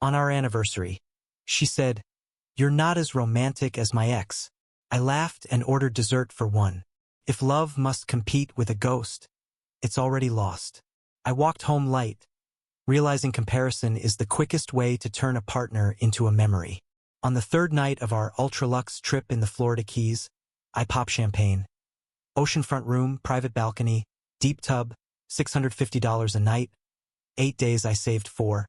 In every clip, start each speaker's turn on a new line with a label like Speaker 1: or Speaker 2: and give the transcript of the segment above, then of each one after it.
Speaker 1: On our anniversary. She said, "You're not as romantic as my ex." I laughed and ordered dessert for one. If love must compete with a ghost, it's already lost. I walked home light, realizing comparison is the quickest way to turn a partner into a memory. On the third night of our ultra-luxe trip in the Florida Keys, I pop champagne. Oceanfront room, private balcony, deep tub, $650 a night. 8 days I saved for.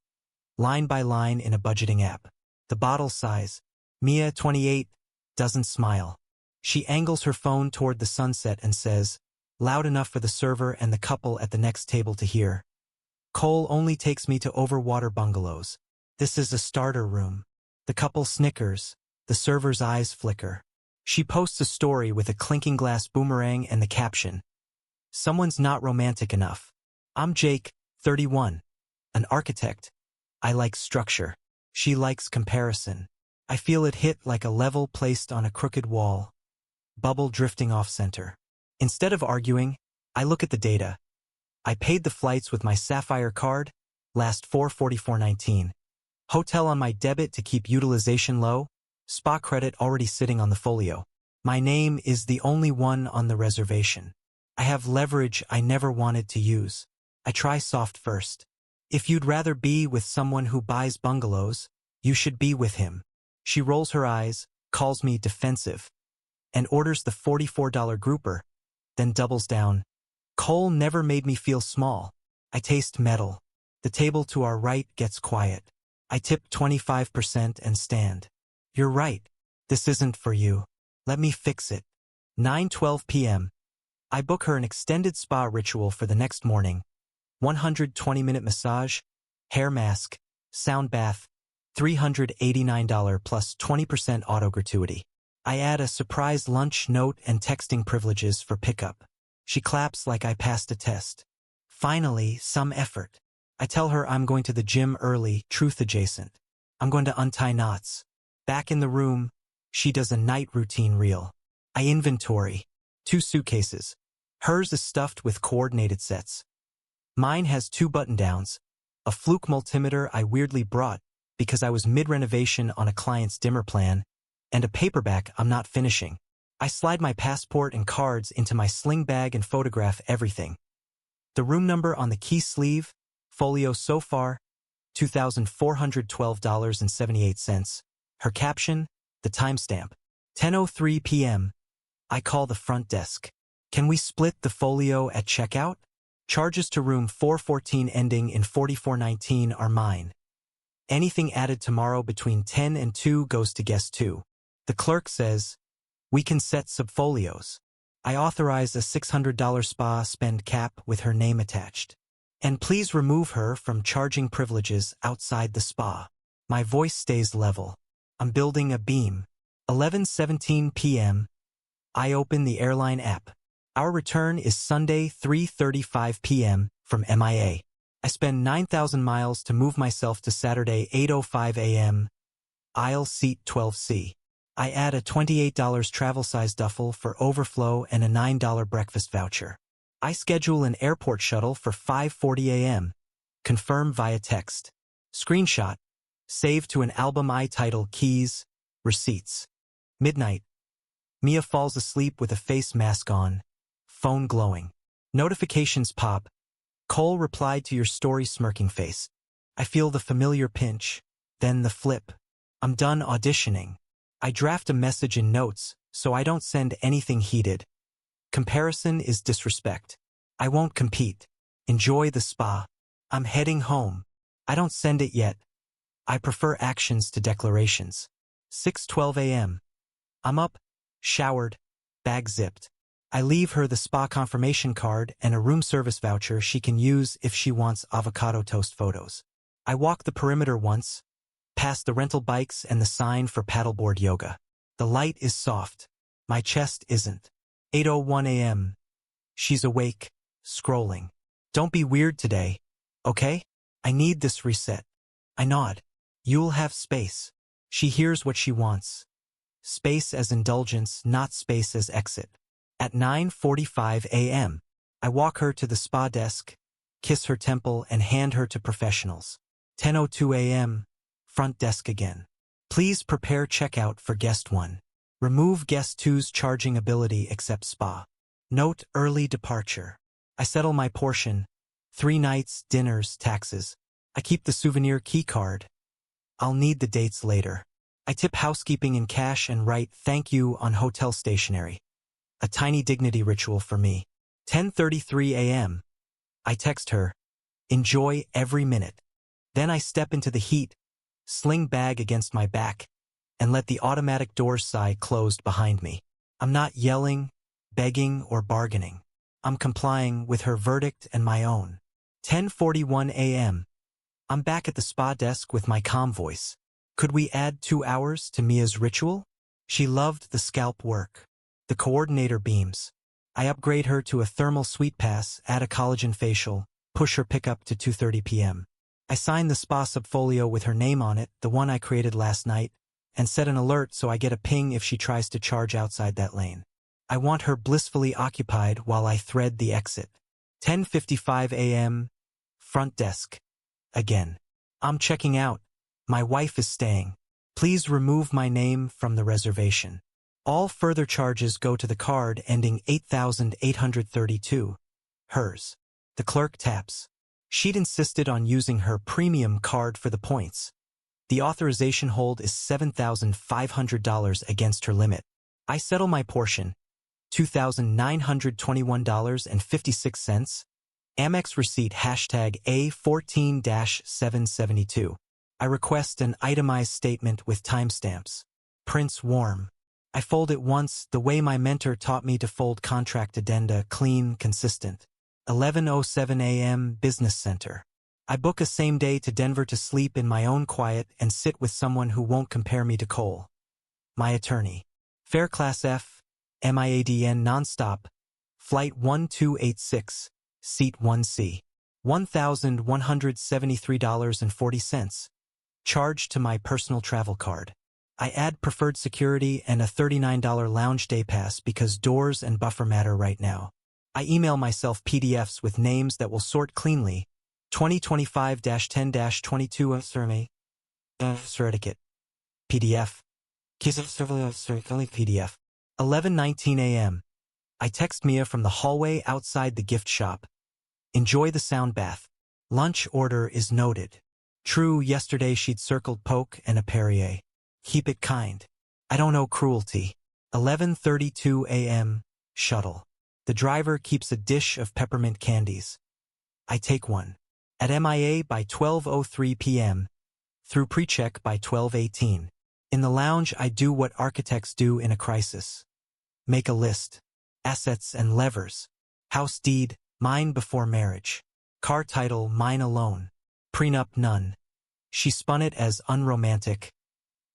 Speaker 1: Line by line in a budgeting app. The bottle size. Mia, 28, doesn't smile. She angles her phone toward the sunset and says, loud enough for the server and the couple at the next table to hear. Cole only takes me to overwater bungalows. This is a starter room. The couple snickers. The server's eyes flicker. She posts a story with a clinking glass boomerang and the caption, "Someone's not romantic enough." I'm Jake, 31. An architect. I like structure. She likes comparison. I feel it hit like a level placed on a crooked wall. Bubble drifting off center. Instead of arguing, I look at the data. I paid the flights with my Sapphire card, last $444.19. Hotel on my debit to keep utilization low, spa credit already sitting on the folio. My name is the only one on the reservation. I have leverage I never wanted to use. I try soft first. If you'd rather be with someone who buys bungalows, you should be with him. She rolls her eyes, calls me defensive, and orders the $44 grouper, then doubles down. Cole never made me feel small. I taste metal. The table to our right gets quiet. I tip 25% and stand. You're right. This isn't for you. Let me fix it. 9:12 p.m. I book her an extended spa ritual for the next morning. 120-minute massage, hair mask, sound bath, $389 plus 20% auto gratuity. I add a surprise lunch note and texting privileges for pickup. She claps like I passed a test. Finally, some effort. I tell her I'm going to the gym early, truth adjacent. I'm going to untie knots. Back in the room, she does a night routine reel. I inventory. 2 suitcases. Hers is stuffed with coordinated sets. Mine has 2 button-downs, a fluke multimeter I weirdly brought because I was mid-renovation on a client's dimmer plan, and a paperback I'm not finishing. I slide my passport and cards into my sling bag and photograph everything. The room number on the key sleeve, folio so far, $2,412.78. Her caption, the timestamp, 10:03 p.m. I call the front desk. Can we split the folio at checkout? Charges to room 414 ending in 4419 are mine. Anything added tomorrow between 10 and 2 goes to guest 2. The clerk says, we can set subfolios. I authorize a $600 spa spend cap with her name attached. And please remove her from charging privileges outside the spa. My voice stays level. I'm building a beam. 11:17 p.m. I open the airline app. Our return is Sunday 3:35 p.m. from MIA. I spend 9,000 miles to move myself to Saturday 8:05 a.m. Aisle seat 12C. I add a $28 travel-size duffel for overflow and a $9 breakfast voucher. I schedule an airport shuttle for 5:40 a.m. Confirm via text. Screenshot. Save to an album I title Keys, Receipts. Midnight. Mia falls asleep with a face mask on. Phone glowing. Notifications pop. Cole replied to your story smirking face. I feel the familiar pinch, then the flip. I'm done auditioning. I draft a message in notes, so I don't send anything heated. Comparison is disrespect. I won't compete. Enjoy the spa. I'm heading home. I don't send it yet. I prefer actions to declarations. 6:12 a.m. I'm up, showered, bag zipped. I leave her the spa confirmation card and a room service voucher she can use if she wants avocado toast photos. I walk the perimeter once, past the rental bikes and the sign for paddleboard yoga. The light is soft. My chest isn't. 8:01 a.m. She's awake, scrolling. Don't be weird today, okay? I need this reset. I nod. You'll have space. She hears what she wants. Space as indulgence, not space as exit. At 9:45 a.m., I walk her to the spa desk, kiss her temple, and hand her to professionals. 10:02 a.m., Front desk again. Please prepare checkout for guest 1. Remove guest 2's charging ability except spa. Note early departure. I settle my portion. 3 nights, dinners, taxes. I keep the souvenir key card. I'll need the dates later. I tip housekeeping in cash and write thank you on hotel stationery. A tiny dignity ritual for me. 10:33 a.m. I text her. Enjoy every minute. Then I step into the heat, sling bag against my back, and let the automatic doors sigh closed behind me. I'm not yelling, begging, or bargaining. I'm complying with her verdict and my own. 10:41 a.m. I'm back at the spa desk with my calm voice. Could we add 2 hours to Mia's ritual? She loved the scalp work. The coordinator beams. I upgrade her to a thermal sweet pass, add a collagen facial, push her pickup to 2:30 p.m. I sign the spa subfolio with her name on it, the one I created last night, and set an alert so I get a ping if she tries to charge outside that lane. I want her blissfully occupied while I thread the exit. 10:55 a.m. Front desk. Again. I'm checking out. My wife is staying. Please remove my name from the reservation. All further charges go to the card ending 8,832. Hers. The clerk taps. She'd insisted on using her premium card for the points. The authorization hold is $7,500 against her limit. I settle my portion. $2,921.56. Amex receipt hashtag A14-772. I request an itemized statement with timestamps. Prints warm. I fold it once, the way my mentor taught me to fold contract addenda, clean, consistent. 11:07 a.m. Business Center. I book a same day to Denver to sleep in my own quiet and sit with someone who won't compare me to Cole. My attorney. Fare Class F, MIADN nonstop, Flight 1286, Seat 1C. $1,173.40. Charged to my personal travel card. I add preferred security and a $39 lounge day pass because doors and buffer matter right now. I email myself PDFs with names that will sort cleanly. 2025-10-22 survey. Certificate. PDF. PDF. 11:19 a.m. I text Mia from the hallway outside the gift shop. Enjoy the sound bath. Lunch order is noted. True, yesterday she'd circled Poke and a Perrier. Keep it kind. I don't know cruelty. 11:32 a.m. Shuttle. The driver keeps a dish of peppermint candies. I take one. At MIA by 12:03 p.m. Through pre-check by 12:18. In the lounge, I do what architects do in a crisis. Make a list. Assets and levers. House deed, mine before marriage. Car title, mine alone. Prenup, none. She spun it as unromantic.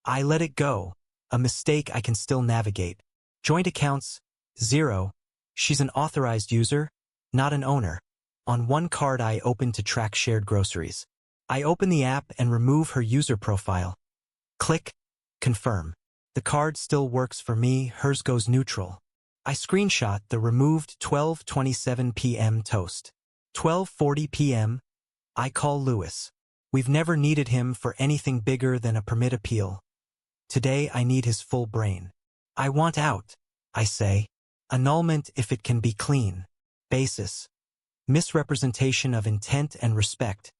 Speaker 1: I let it go. A mistake I can still navigate. Joint accounts, 0. She's an authorized user, not an owner. On one card I open to track shared groceries. I open the app and remove her user profile. Click. Confirm. The card still works for me, hers goes neutral. I screenshot the removed 12:27 p.m. toast. 12:40 p.m. I call Lewis. We've never needed him for anything bigger than a permit appeal. Today I need his full brain. I want out, I say. Annulment if it can be clean. Basis. Misrepresentation of intent and respect.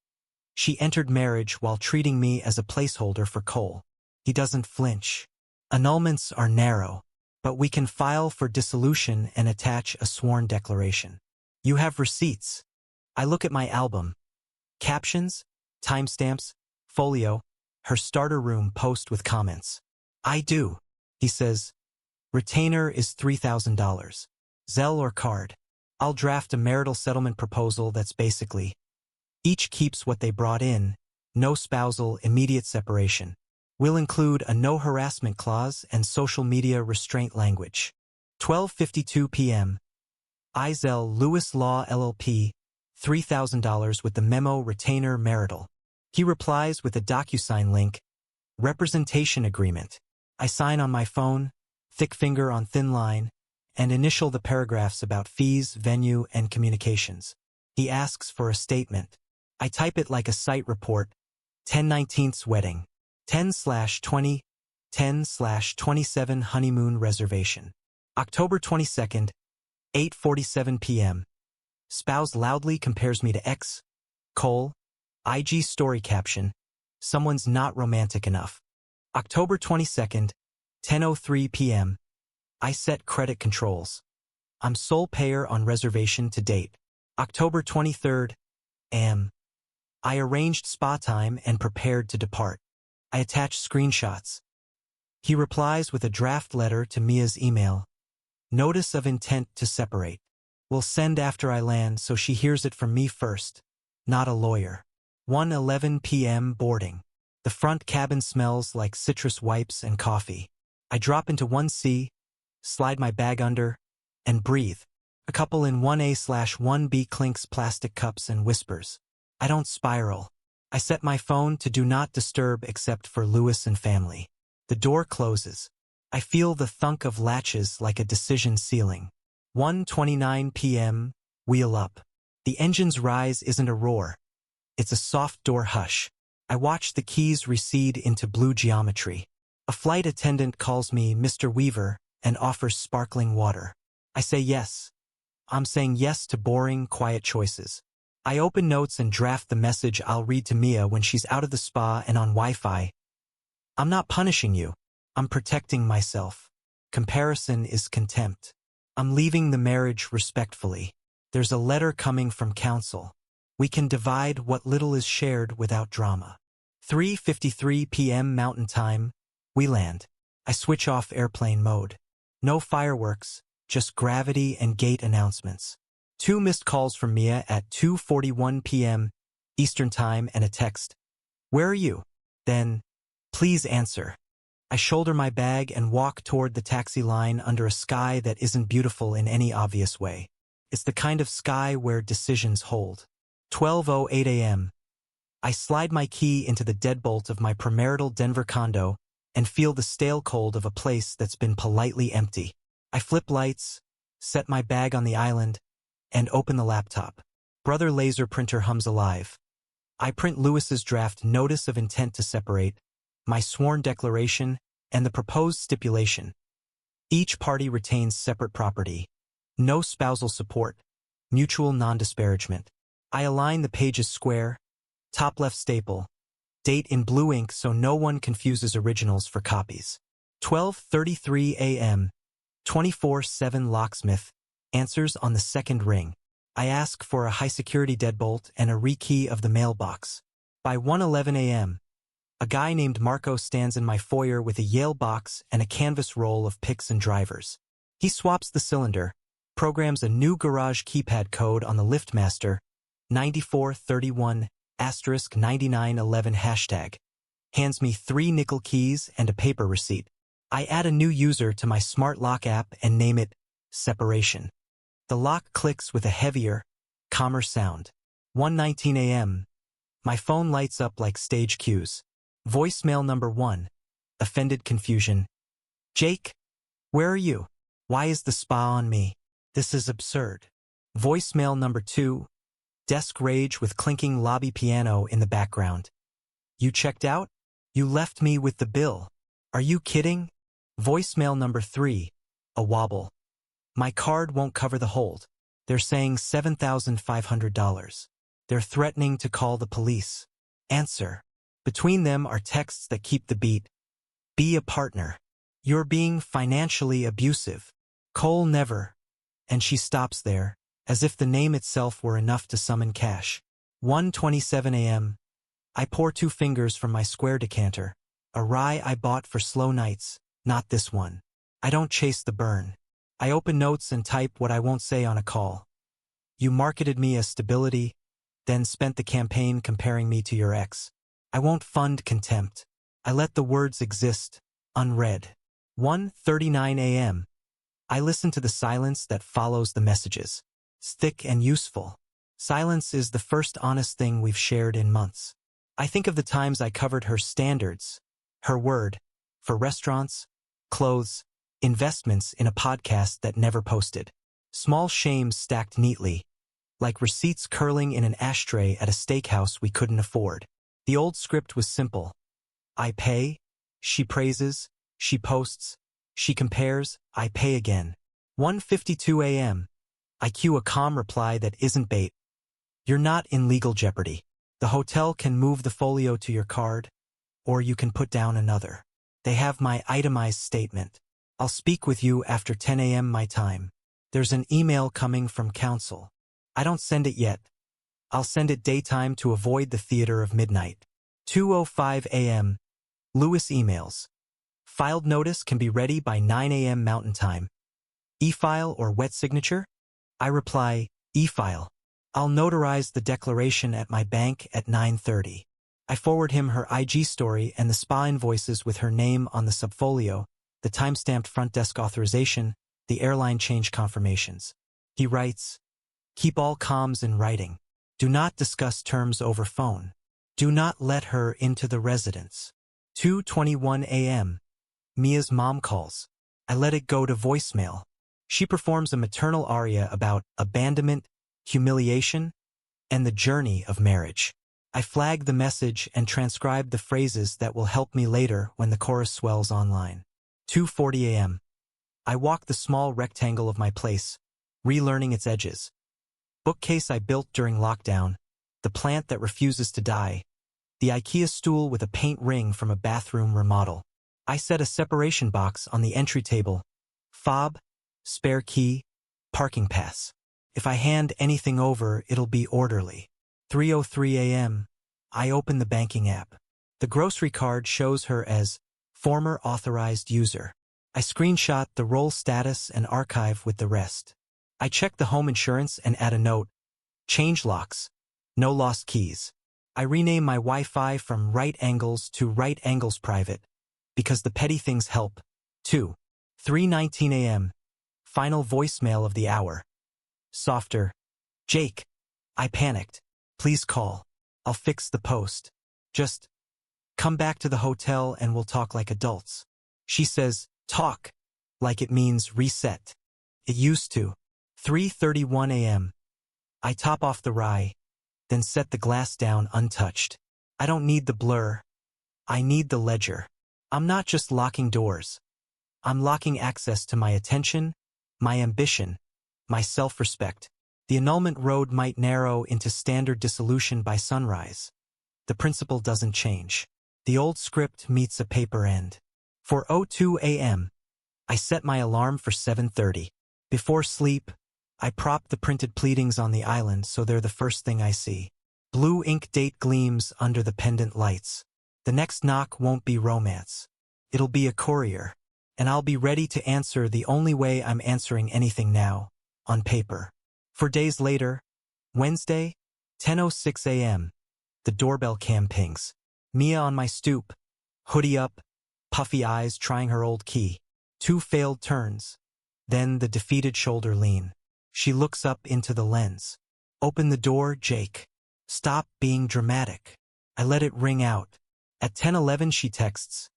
Speaker 1: She entered marriage while treating me as a placeholder for Cole. He doesn't flinch. Annulments are narrow, but we can file for dissolution and attach a sworn declaration. You have receipts. I look at my album. Captions, timestamps, folio, her starter room post with comments. I do. He says, retainer is $3,000. Zelle or card. I'll draft a marital settlement proposal that's basically, each keeps what they brought in, no spousal immediate separation. We'll include a no harassment clause and social media restraint language. 12:52 p.m. Izell Lewis Law LLP, $3,000 with the memo retainer marital. He replies with a DocuSign link, representation agreement. I sign on my phone, thick finger on thin line, and initial the paragraphs about fees, venue, and communications. He asks for a statement. I type it like a site report. 10/19's wedding. 10/20, 10/27 honeymoon reservation. October 22nd, 8:47 p.m. Spouse loudly compares me to ex. Cole. IG story caption. Someone's not romantic enough. October 22nd, 10:03 p.m. I set credit controls. I'm sole payer on reservation to date. October 23rd, am. I arranged spa time and prepared to depart. I attach screenshots. He replies with a draft letter to Mia's email. Notice of intent to separate. Will send after I land so she hears it from me first. Not a lawyer. 1:11 p.m. boarding. The front cabin smells like citrus wipes and coffee. I drop into 1C, slide my bag under, and breathe. A couple in 1A/1B clinks plastic cups and whispers. I don't spiral. I set my phone to do not disturb except for Lewis and family. The door closes. I feel the thunk of latches like a decision ceiling. 1:29 p.m. Wheel up. The engine's rise isn't a roar. It's a soft door hush. I watch the keys recede into blue geometry. A flight attendant calls me Mr. Weaver and offers sparkling water. I say yes. I'm saying yes to boring, quiet choices. I open notes and draft the message I'll read to Mia when she's out of the spa and on Wi-Fi. I'm not punishing you. I'm protecting myself. Comparison is contempt. I'm leaving the marriage respectfully. There's a letter coming from counsel. We can divide what little is shared without drama. 3:53 p.m. Mountain Time. We land. I switch off airplane mode. No fireworks, just gravity and gate announcements. 2 missed calls from Mia at 2:41 p.m. Eastern Time and a text. Where are you? Then, please answer. I shoulder my bag and walk toward the taxi line under a sky that isn't beautiful in any obvious way. It's the kind of sky where decisions hold. 12:08 a.m. I slide my key into the deadbolt of my premarital Denver condo and feel the stale cold of a place that's been politely empty. I flip lights, set my bag on the island, and open the laptop. Brother laser printer hums alive. I print Lewis's draft notice of intent to separate, my sworn declaration, and the proposed stipulation. Each party retains separate property. No spousal support. Mutual non-disparagement. I align the pages square, top left staple, date in blue ink so no one confuses originals for copies. 12:33 a.m. 24/7 locksmith answers on the second ring. I ask for a high-security deadbolt and a rekey of the mailbox. By 1:11 a.m., a guy named Marco stands in my foyer with a Yale box and a canvas roll of picks and drivers. He swaps the cylinder, programs a new garage keypad code on the LiftMaster, 9431*9911 hashtag, hands me 3 nickel keys and a paper receipt. I add a new user to my smart lock app and name it Separation. The lock clicks with a heavier, calmer sound. 1:19 a.m. My phone lights up like stage cues. Voicemail number 1. Offended confusion. Jake, where are you? Why is the spa on me? This is absurd. Voicemail number 2. Desk rage with clinking lobby piano in the background. You checked out? You left me with the bill. Are you kidding? Voicemail number 3. A wobble. My card won't cover the hold. They're saying $7,500. They're threatening to call the police. Answer. Between them are texts that keep the beat. Be a partner. You're being financially abusive. Cole never. And she stops there, as if the name itself were enough to summon cash. 1:27 a.m. I pour 2 fingers from my square decanter. A rye I bought for slow nights, not this one. I don't chase the burn. I open notes and type what I won't say on a call. You marketed me as stability, then spent the campaign comparing me to your ex. I won't fund contempt. I let the words exist, unread. 1:39 a.m. I listen to the silence that follows the messages. It's thick and useful. Silence is the first honest thing we've shared in months. I think of the times I covered her standards, her word, for restaurants, clothes, investments in a podcast that never posted. Small shames stacked neatly, like receipts curling in an ashtray at a steakhouse we couldn't afford. The old script was simple. I pay. She praises. She posts. She compares. I pay again. 1:52 a.m. I cue a calm reply that isn't bait. You're not in legal jeopardy. The hotel can move the folio to your card, or you can put down another. They have my itemized statement. I'll speak with you after 10 a.m. my time. There's an email coming from counsel. I don't send it yet. I'll send it daytime to avoid the theater of midnight. 2:05 a.m. Lewis emails. Filed notice can be ready by 9 a.m. Mountain Time. E-file or wet signature? I reply, e-file. I'll notarize the declaration at my bank at 9:30. I forward him her IG story and the spa invoices with her name on the subfolio, the timestamped front desk authorization, the airline change confirmations. He writes, keep all comms in writing. Do not discuss terms over phone. Do not let her into the residence. 2:21 a.m. Mia's mom calls. I let it go to voicemail. She performs a maternal aria about abandonment, humiliation, and the journey of marriage. I flag the message and transcribe the phrases that will help me later when the chorus swells online. 2:40 a.m. I walk the small rectangle of my place, relearning its edges. Bookcase I built during lockdown, the plant that refuses to die, the IKEA stool with a paint ring from a bathroom remodel. I set a separation box on the entry table, fob, spare key, parking pass. If I hand anything over, it'll be orderly. 3:03 a.m. I open the banking app. The grocery card shows her as former authorized user. I screenshot the roll status and archive with the rest. I check the home insurance and add a note. Change locks. No lost keys. I rename my Wi-Fi from Right Angles to Right Angles Private, because the petty things help. 3:19 a.m. Final voicemail of the hour. Softer. Jake. I panicked. Please call. I'll fix the post. Just come back to the hotel and we'll talk like adults. She says, talk, like it means reset. It used to. 3:31 a.m. I top off the rye, then set the glass down untouched. I don't need the blur. I need the ledger. I'm not just locking doors. I'm locking access to my attention, my ambition, my self-respect. The annulment road might narrow into standard dissolution by sunrise. The principle doesn't change. The old script meets a paper end. 4:02 a.m. I set my alarm for 7:30. Before sleep, I prop the printed pleadings on the island so they're the first thing I see. Blue ink date gleams under the pendant lights. The next knock won't be romance. It'll be a courier, and I'll be ready to answer the only way I'm answering anything now, on paper. 4 days later, Wednesday, 10:06 a.m., the doorbell cam pings. Mia on my stoop, hoodie up, puffy eyes trying her old key. 2 failed turns, then the defeated shoulder lean. She looks up into the lens. Open the door, Jake. Stop being dramatic. I let it ring out. At 10:11 she texts,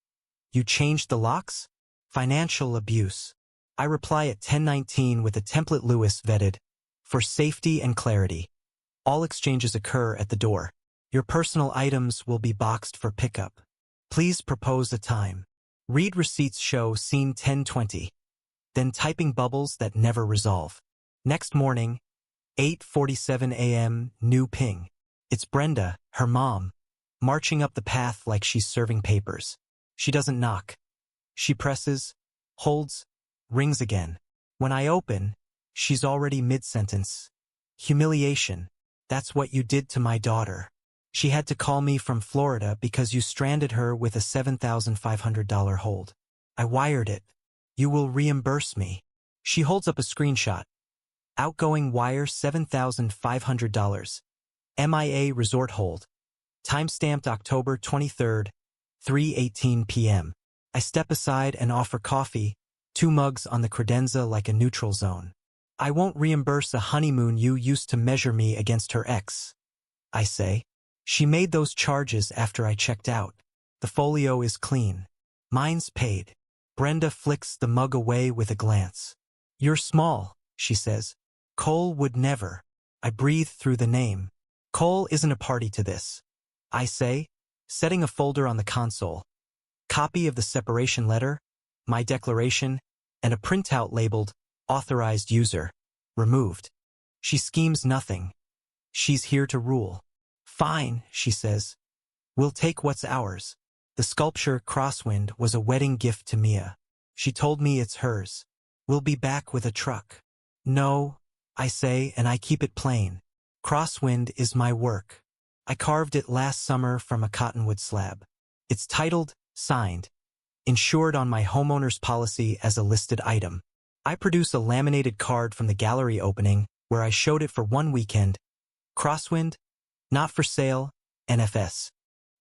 Speaker 1: you changed the locks? Financial abuse. I reply at 10:19 with a template Lewis vetted. For safety and clarity. All exchanges occur at the door. Your personal items will be boxed for pickup. Please propose a time. Read receipts show scene 10:20. Then typing bubbles that never resolve. Next morning, 8:47 a.m., new ping. It's Brenda, her mom, marching up the path like she's serving papers. She doesn't knock. She presses, holds, rings again. When I open, she's already mid-sentence. Humiliation. That's what you did to my daughter. She had to call me from Florida because you stranded her with a $7,500 hold. I wired it. You will reimburse me. She holds up a screenshot. Outgoing wire $7,500. MIA resort hold. Timestamped October 23rd, 3:18 p.m. I step aside and offer coffee, 2 mugs on the credenza like a neutral zone. I won't reimburse a honeymoon you used to measure me against her ex. I say. She made those charges after I checked out. The folio is clean. Mine's paid. Brenda flicks the mug away with a glance. You're small, she says. Cole would never. I breathe through the name. Cole isn't a party to this. I say, setting a folder on the console. copy of the separation letter, my declaration, and a printout labeled Authorized User. Removed. She schemes nothing. She's here to rule. Fine, she says. We'll take what's ours. The sculpture Crosswind was a wedding gift to Mia. She told me it's hers. We'll be back with a truck. No, I say, and I keep it plain. Crosswind is my work. I carved it last summer from a cottonwood slab. It's titled, signed, insured on my homeowner's policy as a listed item. I produce a laminated card from the gallery opening where I showed it for one weekend. Crosswind, not for sale, NFS.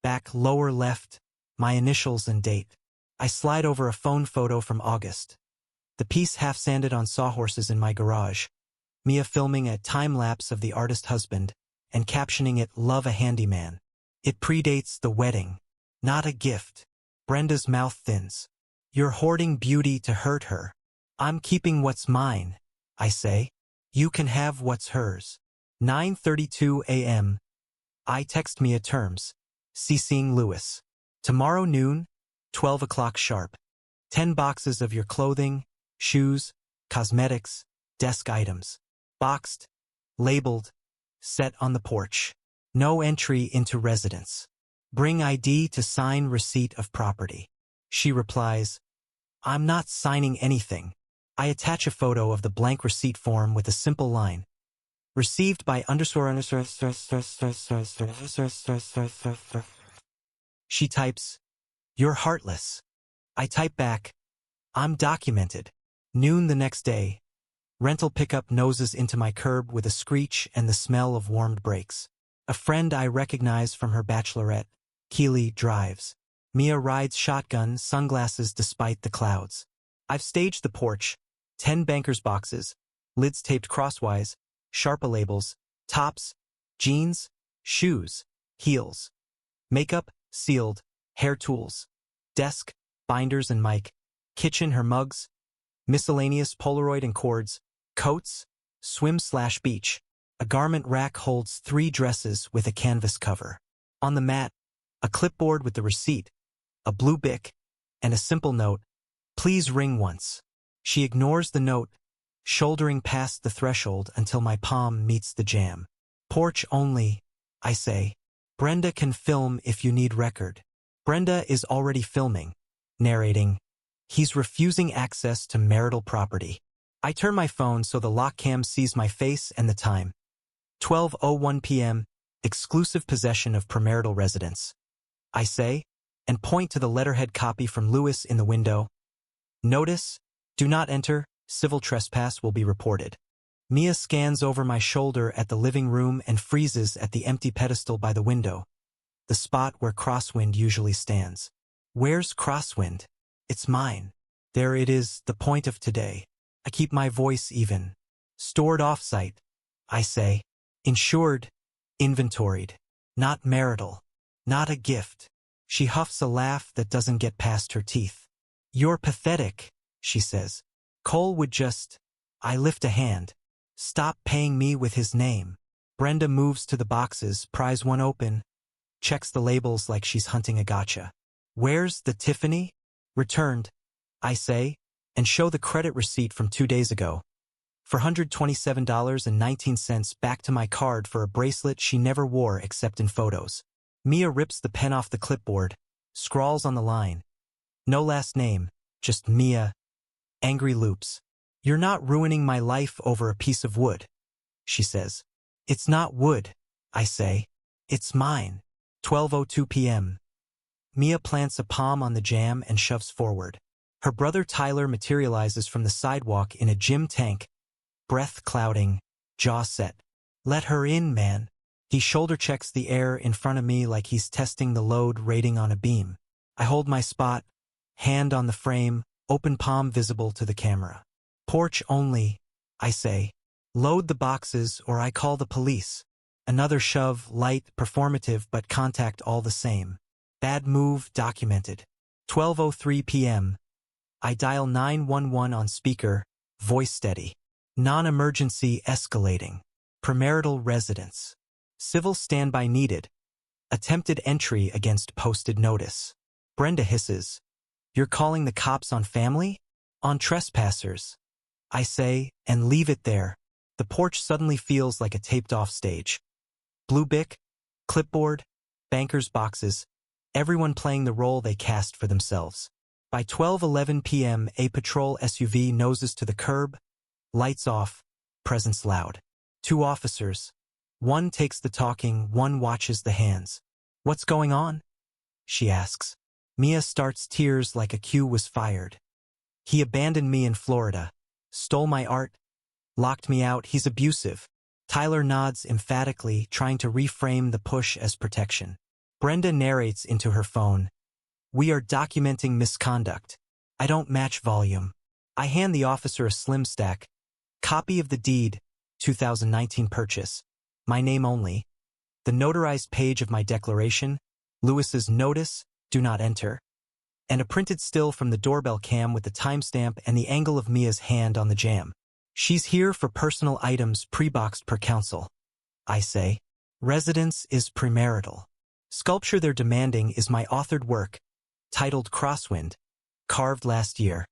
Speaker 1: Back lower left, my initials and date. I slide over a phone photo from August. The piece half-sanded on sawhorses in my garage. Mia filming a time-lapse of the artist husband and captioning it, "Love a handyman." It predates the wedding, not a gift. Brenda's mouth thins. You're hoarding beauty to hurt her. I'm keeping what's mine, I say. You can have what's hers. 9:32 a.m. I text Mia terms, CCing Lewis. Tomorrow noon, 12 o'clock sharp. 10 boxes of your clothing, shoes, cosmetics, desk items. Boxed, labeled, set on the porch. No entry into residence. Bring ID to sign receipt of property. She replies, I'm not signing anything. I attach a photo of the blank receipt form with a simple line. Received by _. She types, you're heartless. I type back, I'm documented. Noon the next day. Rental pickup noses into my curb with a screech and the smell of warmed brakes. A friend I recognize from her bachelorette, Keely, drives. Mia rides shotgun, sunglasses despite the clouds. I've staged the porch, 10 banker's boxes, lids taped crosswise, Sharpa labels, tops, jeans, shoes, heels. Makeup, sealed, hair tools. Desk, binders and mic. Kitchen, her mugs. Miscellaneous Polaroid and cords. Coats, swim/beach. A garment rack holds 3 dresses with a canvas cover. On the mat, a clipboard with the receipt, a blue bic, and a simple note, please ring once. She ignores the note, shouldering past the threshold until my palm meets the jamb. Porch only, I say. Brenda can film if you need record. Brenda is already filming, narrating. He's refusing access to marital property. I turn my phone so the lock cam sees my face and the time. 12:01 p.m., exclusive possession of premarital residence. I say, and point to the letterhead copy from Lewis in the window. Notice, do not enter, civil trespass will be reported. Mia scans over my shoulder at the living room and freezes at the empty pedestal by the window, the spot where Crosswind usually stands. Where's Crosswind? It's mine. There it is, the point of today. I keep my voice even. Stored off-site, I say. Insured, inventoried. Not marital. Not a gift. She huffs a laugh that doesn't get past her teeth. You're pathetic, she says. Cole would just... I lift a hand. Stop paying me with his name. Brenda moves to the boxes, pries one open, checks the labels like she's hunting a gotcha. Where's the Tiffany? Returned, I say, and show the credit receipt from 2 days ago. For $127.19 back to my card for a bracelet she never wore except in photos. Mia rips the pen off the clipboard, scrawls on the line. No last name, just Mia. Angry loops. You're not ruining my life over a piece of wood, she says. It's not wood, I say. It's mine. 12:02 p.m. Mia plants a palm on the jamb and shoves forward. Her brother Tyler materializes from the sidewalk in a gym tank, breath clouding, jaw set. Let her in, man. He shoulder checks the air in front of me like he's testing the load rating on a beam. I hold my spot, hand on the frame, open palm visible to the camera. Porch only, I say. Load the boxes or I call the police. Another shove, light, performative, but contact all the same. Bad move documented. 12:03 p.m. I dial 911 on speaker, voice steady. Non-emergency escalating. Premarital residence. Civil standby needed. Attempted entry against posted notice. Brenda hisses. You're calling the cops on family? On trespassers, I say, and leave it there. The porch suddenly feels like a taped-off stage. Blue Bic, clipboard, bankers' boxes, everyone playing the role they cast for themselves. By 12:11 p.m., a patrol SUV noses to the curb, lights off, presence loud. 2 officers. One takes the talking, one watches the hands. What's going on? She asks. Mia starts tears like a cue was fired. He abandoned me in Florida, stole my art, locked me out, he's abusive. Tyler nods emphatically, trying to reframe the push as protection. Brenda narrates into her phone. We are documenting misconduct. I don't match volume. I hand the officer a slim stack. Copy of the deed, 2019 purchase. My name only. The notarized page of my declaration, Lewis's notice, do not enter. And a printed still from the doorbell cam with the timestamp and the angle of Mia's hand on the jamb. She's here for personal items pre-boxed per counsel. I say. Residence is premarital. Sculpture they're demanding is my authored work, titled Crosswind, carved last year,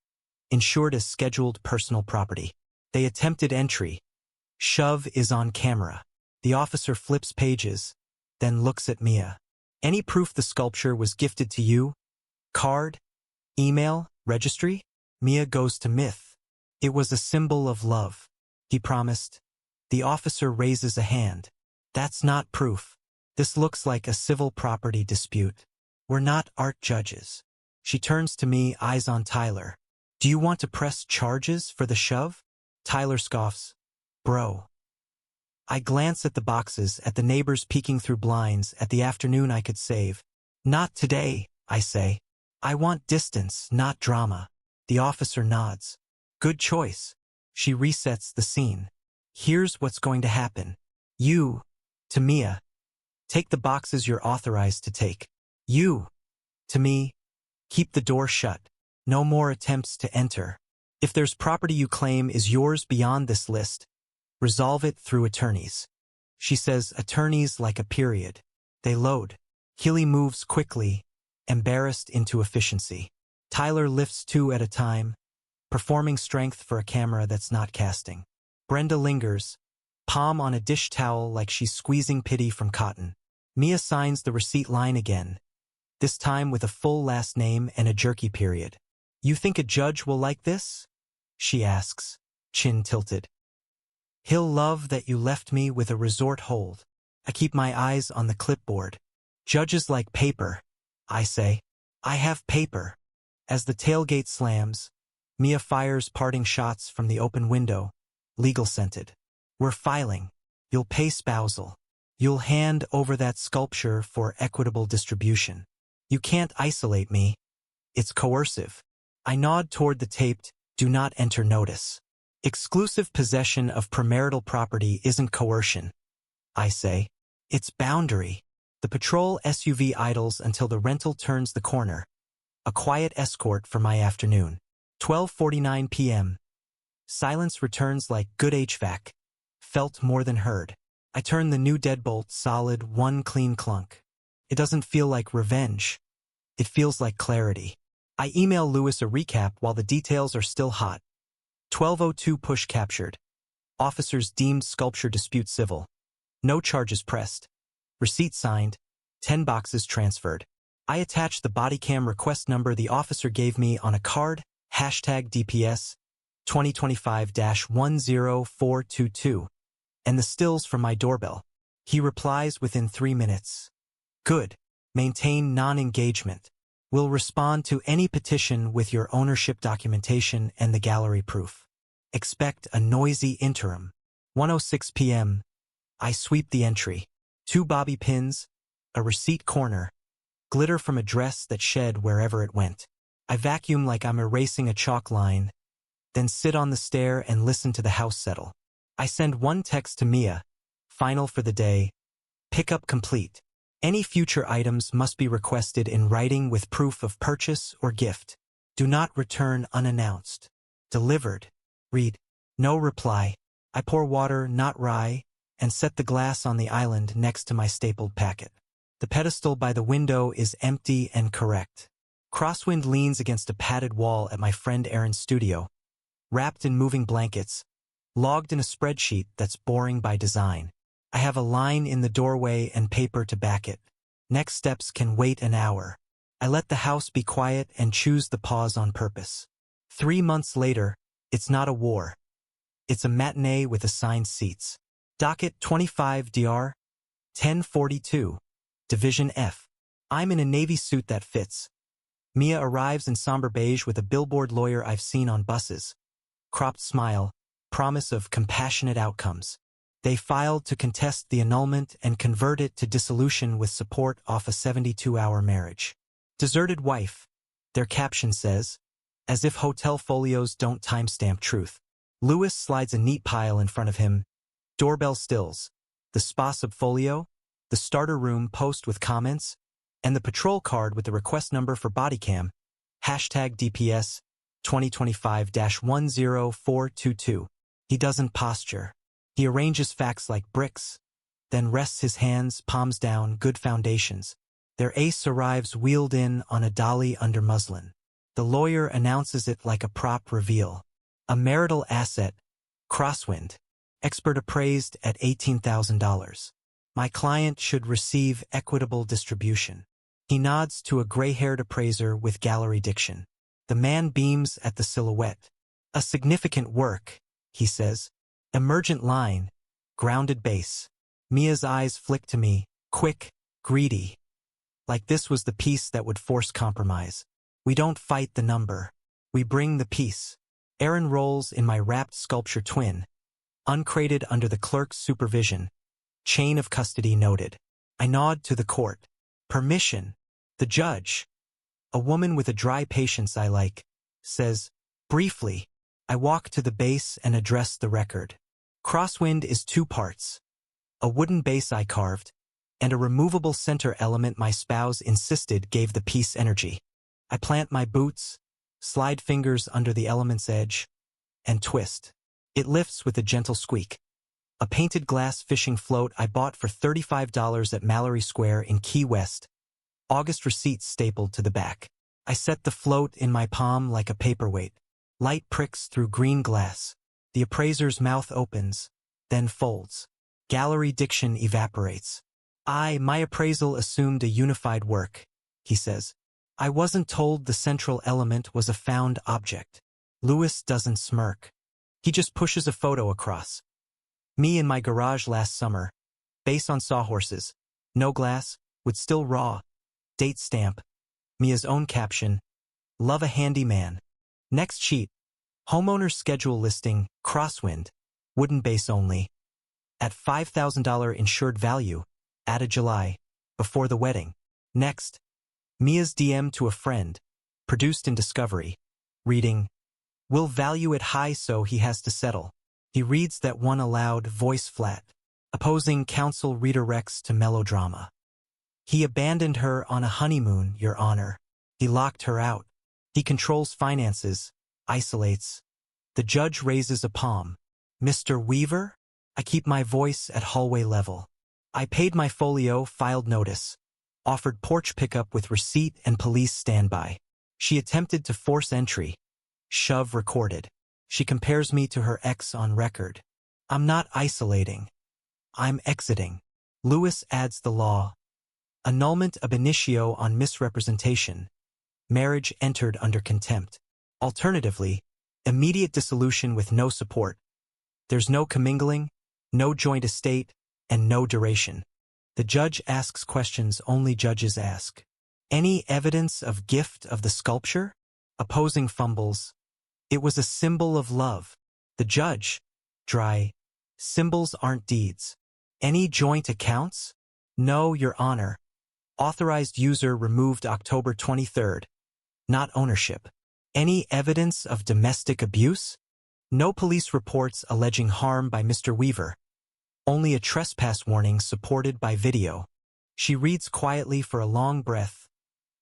Speaker 1: insured as scheduled personal property. They attempted entry. Shove is on camera. The officer flips pages, then looks at Mia. Any proof the sculpture was gifted to you? Card? Email? Registry? Mia goes to myth. It was a symbol of love, he promised. The officer raises a hand. That's not proof. This looks like a civil property dispute. We're not art judges. She turns to me, eyes on Tyler. Do you want to press charges for the shove? Tyler scoffs. Bro. I glance at the boxes, at the neighbors peeking through blinds, at the afternoon I could save. Not today, I say. I want distance, not drama. The officer nods. Good choice. She resets the scene. Here's what's going to happen. You, to Mia, take the boxes you're authorized to take. You, to me, keep the door shut. No more attempts to enter. If there's property you claim is yours beyond this list, resolve it through attorneys. She says attorneys like a period. They load. Healy moves quickly, embarrassed into efficiency. Tyler lifts 2 at a time, performing strength for a camera that's not casting. Brenda lingers, palm on a dish towel like she's squeezing pity from cotton. Mia signs the receipt line again, this time with a full last name and a jerky period. You think a judge will like this? She asks, chin tilted. He'll love that you left me with a resort hold. I keep my eyes on the clipboard. Judges like paper, I say. I have paper. As the tailgate slams, Mia fires parting shots from the open window, legal scented. We're filing. You'll pay spousal. You'll hand over that sculpture for equitable distribution. You can't isolate me. It's coercive. I nod toward the taped, do not enter notice. Exclusive possession of premarital property isn't coercion, I say. It's boundary. The patrol SUV idles until the rental turns the corner. A quiet escort for my afternoon. 12:49 p.m. Silence returns like good HVAC. Felt more than heard. I turn the new deadbolt solid, one clean clunk. It doesn't feel like revenge. It feels like clarity. I email Lewis a recap while the details are still hot. 12:02 push captured. Officers deemed sculpture dispute civil. No charges pressed. Receipt signed. 10 boxes transferred. I attach the bodycam request number the officer gave me on a card, #DPS 2025-10422, and the stills from my doorbell. He replies within 3 minutes. Good. Maintain non-engagement. Will respond to any petition with your ownership documentation and the gallery proof. Expect a noisy interim. 1:06 p.m. I sweep the entry. 2 bobby pins, a receipt corner, glitter from a dress that shed wherever it went. I vacuum like I'm erasing a chalk line, then sit on the stair and listen to the house settle. I send one text to Mia, final for the day, pickup complete. Any future items must be requested in writing with proof of purchase or gift. Do not return unannounced. Delivered. Read. No reply. I pour water, not rye, and set the glass on the island next to my stapled packet. The pedestal by the window is empty and correct. Crosswind leans against a padded wall at my friend Aaron's studio, wrapped in moving blankets, logged in a spreadsheet that's boring by design. I have a line in the doorway and paper to back it. Next steps can wait an hour. I let the house be quiet and choose the pause on purpose. 3 months later, it's not a war. It's a matinee with assigned seats. Docket 25 DR 1042, Division F. I'm in a navy suit that fits. Mia arrives in somber beige with a billboard lawyer I've seen on buses. Cropped smile, promise of compassionate outcomes. They filed to contest the annulment and convert it to dissolution with support off a 72-hour marriage. Deserted wife, their caption says, as if hotel folios don't timestamp truth. Lewis slides a neat pile in front of him. Doorbell stills, the spa folio, the starter room post with comments, and the patrol card with the request number for bodycam, #DPS 2025-10422. He doesn't posture. He arranges facts like bricks, then rests his hands, palms down, good foundations. Their ace arrives wheeled in on a dolly under muslin. The lawyer announces it like a prop reveal. A marital asset, Crosswind, expert appraised at $18,000. My client should receive equitable distribution. He nods to a gray-haired appraiser with gallery diction. The man beams at the silhouette. A significant work, he says. Emergent line, grounded base. Mia's eyes flick to me, quick, greedy. Like this was the piece that would force compromise. We don't fight the number. We bring the piece. Aaron rolls in my wrapped sculpture twin, uncrated under the clerk's supervision. Chain of custody noted. I nod to the court. Permission. The judge, a woman with a dry patience I like, says, briefly. I walk to the base and address the record. Crosswind is 2 parts. A wooden base I carved, and a removable center element my spouse insisted gave the piece energy. I plant my boots, slide fingers under the element's edge, and twist. It lifts with a gentle squeak. A painted glass fishing float I bought for $35 at Mallory Square in Key West. August receipts stapled to the back. I set the float in my palm like a paperweight. Light pricks through green glass. The appraiser's mouth opens, then folds. Gallery diction evaporates. My appraisal assumed a unified work, he says. I wasn't told the central element was a found object. Lewis doesn't smirk. He just pushes a photo across. Me in my garage last summer. Base on sawhorses. No glass, wood still raw. Date stamp. Mia's own caption. Love a handyman. Next sheet. Homeowner's schedule listing, Crosswind. Wooden base only. At $5,000 insured value. Added July. Before the wedding. Next. Mia's DM to a friend. Produced in Discovery. Reading. We'll value it high so he has to settle. He reads that one aloud, voice flat. Opposing counsel redirects to melodrama. He abandoned her on a honeymoon, Your Honor. He locked her out. He controls finances. Isolates. The judge raises a palm. Mr. Weaver? I keep my voice at hallway level. I paid my folio, filed notice. Offered porch pickup with receipt and police standby. She attempted to force entry. Shove recorded. She compares me to her ex on record. I'm not isolating. I'm exiting. Lewis adds the law. Annulment ab initio on misrepresentation. Marriage entered under contempt. Alternatively, immediate dissolution with no support. There's no commingling, no joint estate, and no duration. The judge asks questions only judges ask. Any evidence of gift of the sculpture? Opposing fumbles. It was a symbol of love. The judge. Dry. Symbols aren't deeds. Any joint accounts? No, Your Honor. Authorized user removed October 23rd. Not ownership. Any evidence of domestic abuse? No police reports alleging harm by Mr. Weaver. Only a trespass warning supported by video. She reads quietly for a long breath,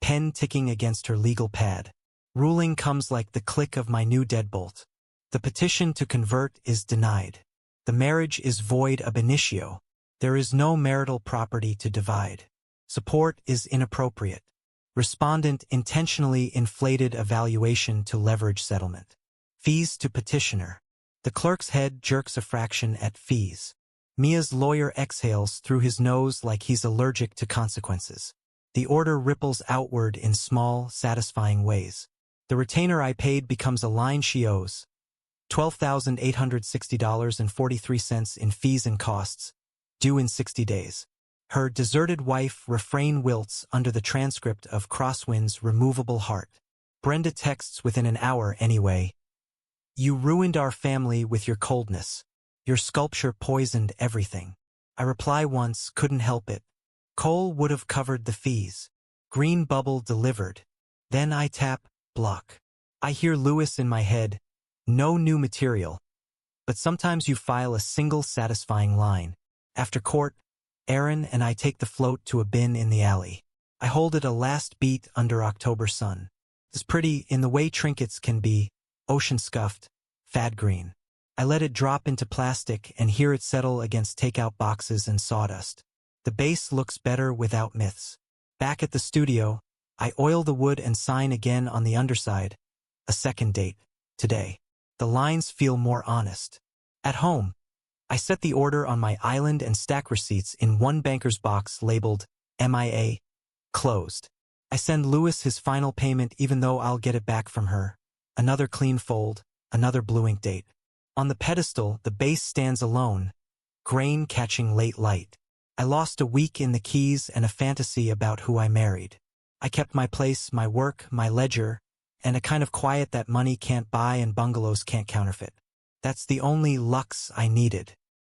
Speaker 1: pen ticking against her legal pad. Ruling comes like the click of my new deadbolt. The petition to convert is denied. The marriage is void ab initio. There is no marital property to divide. Support is inappropriate. Respondent intentionally inflated evaluation to leverage settlement. Fees to petitioner. The clerk's head jerks a fraction at fees. Mia's lawyer exhales through his nose like he's allergic to consequences. The order ripples outward in small, satisfying ways. The retainer I paid becomes a line she owes. $12,860.43 in fees and costs, due in 60 days. Her deserted wife refrain wilts under the transcript of Crosswind's removable heart. Brenda texts within an hour anyway. You ruined our family with your coldness. Your sculpture poisoned everything. I reply once, couldn't help it. Cole would have covered the fees. Green bubble delivered. Then I tap, block. I hear Lewis in my head. No new material. But sometimes you file a single satisfying line. After court, Aaron and I take the float to a bin in the alley. I hold it a last beat under October sun. It's pretty in the way trinkets can be, ocean scuffed, fad green. I let it drop into plastic and hear it settle against takeout boxes and sawdust. The base looks better without myths. Back at the studio, I oil the wood and sign again on the underside. A second date, today. The lines feel more honest. At home, I set the order on my island and stack receipts in one banker's box labeled MIA, closed. I send Lewis his final payment even though I'll get it back from her. Another clean fold, another blue ink date. On the pedestal, the base stands alone, grain catching late light. I lost a week in the keys and a fantasy about who I married. I kept my place, my work, my ledger, and a kind of quiet that money can't buy and bungalows can't counterfeit. That's the only lux I needed.